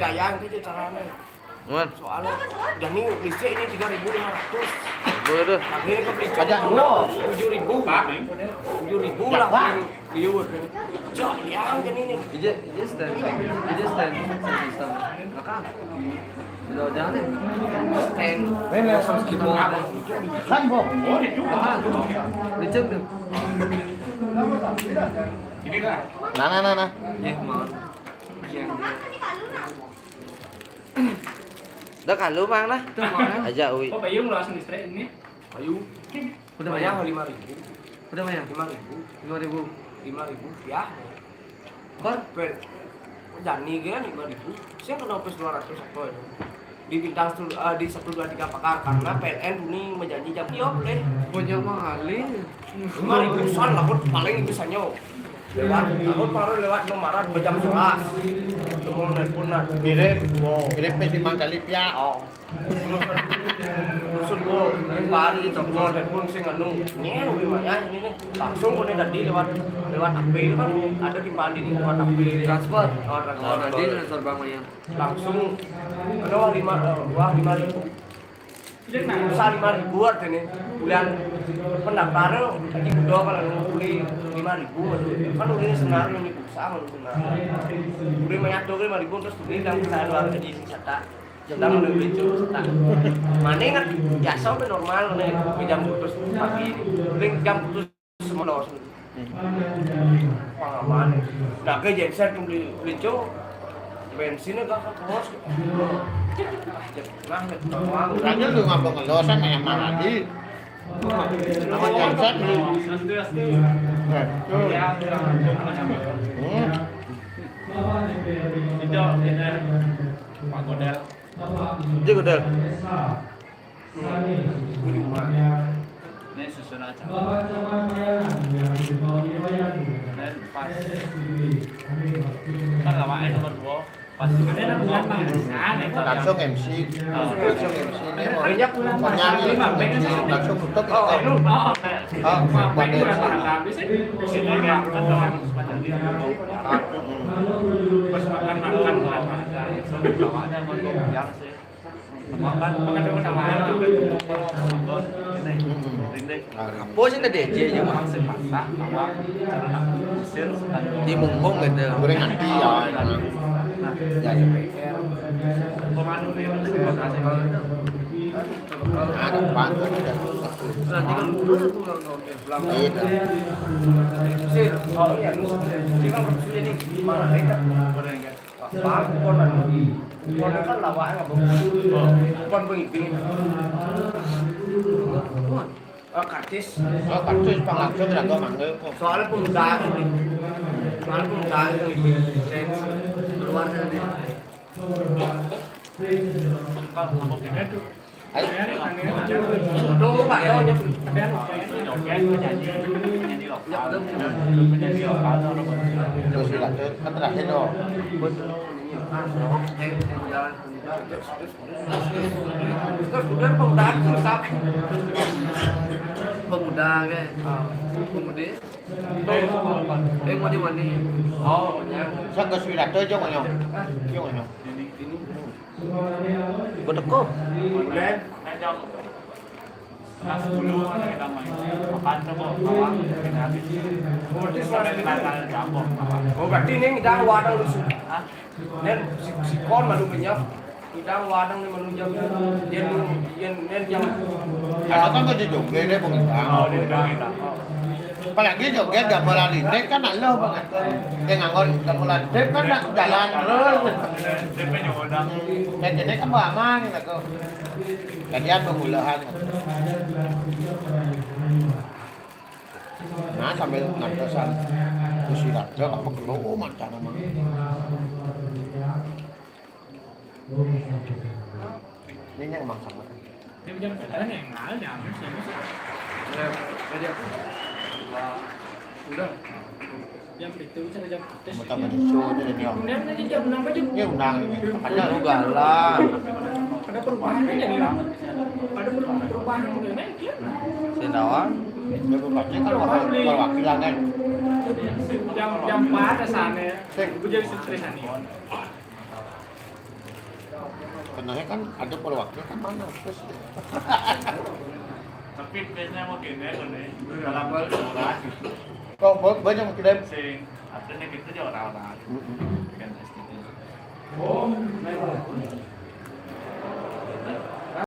gayang itu caranya. Man. Soalnya jadi listrik ini 3.500. Bener. Akhirnya ke beli Pajak dulu. 7.000 Pak. 7.000 lah liur. Cok, yang kan ini. Ije stand system. Maka. Udah jangan deh. Stand. Bener sama segitu. Kan boh. Dicek deh. Ini kan. Nah. Mau. Dah kalau mang dah. Aja ui. Kok payung lo langsung listrik ini? Kayu. Udah Bayar bayar. 5.000. Udah bayar. 5.000. 5.000. 5.000 ya. Bar. Jani kan 5.000. Saya kena pes 200 apa itu. Di bintang di 123 pakar karena PLN ini menjanji jam tiop deh. Punya mahalin. 5.000 san lah paling biasanya. Lewat lewat nomaran jam 11. Semua nelpon lah. Kirim 5 kali pia. Oh. Maksud gua pari telepon telepon sing anu nyew ya ini nih langsung kone tadi lewat HP itu kan ada di Bali nih lewat HP Transfer. oh Jadi transfer bank yang. langsung ada wah 5.000 usaha 5.000 artinya bulan pendaftaran lagi udah kalau beli 5.000 kan udah senar yang usaha kalau senar udah banyak tuh 5.000 terus ini yang saya luar jadi wisata sedang lebih jauh tak mana kan biasa udah normal nih jam putus pagi ring jam putus semua los pengalaman nah ke genset beli jauh bensinnya gak kos nah Tanya lu ngapa ngelosan kayak Maradi. Nama janset lu. Itu Pak Godel. Dia udah. Ini susun aja. Dan pas kan lawain nomor 2 pas ini Langsung MC. Langsung MC ini mau banyak nyanyi. Langsung tutup. oh buat dia. habis di sini kan teman sepanjang dia pas makan lawannya mau yang sih makan sama anak juga Apa sih tadi DJ aja mah. pasang sama cara sir Di mumpung gitu. Goreng nanti ya. ya pemandu ini kasih Ada bantu. Nanti kan udah tuh pulang. sih oh iya ini kan maksudnya nih gimana ya Pak konan konan kan lawak nggak bukan pengiping kartis Oh, kartus pang langsung dah kau manggil. soalnya pengundang itu Keluar tadi. Ayo. tunggu Pak yo Terus dilanjut kan terakhir dong. terus udah pengundang tetap Pemuda kan. Pemudi. Mau di mana? oh ya Saya ke Swirato aja ngonyong. Yo ngonyong. Bedeko. udah Nah, 10 ada kita main makan coba bawang kita habis berarti sampai suara kita jambok oh berarti ini kita wadang lusuh dan si kon malu penyap kita wadang ni malu jam yang jam Kalau kan kau joget deh pengundang. oh dia bilang kita Apalagi joget gamelan linek kan Allah banget. Yang nganggur gamelan linek kan nak jalan terus. dia penyodang Dan jadi kan aman gitu. Kalian pemulahan. Nah sambil ngantosan Swirato apa keluar macam nama. Ini yang emang sama. dia punya perbedaan yang ngal jangan sih Jadi aku. Udah. jam itu saya jam tes Mau tambah show jadi dia. kemudian nanti jam 6 aja Ini undang ini. Ada lu galak. ada perubahan aja nih ada perubahan mengenai Sendawan. Dia berbaca kan perwakilan kan. jam 4 ada sana gue jadi stres nih tanahnya kan ada perwakil kan mana terus Tapi biasanya mau gini kan nih, dalam bersekolah gitu. kok banyak mau kirim Sing artinya gitu aja orang-orang. Kan STT.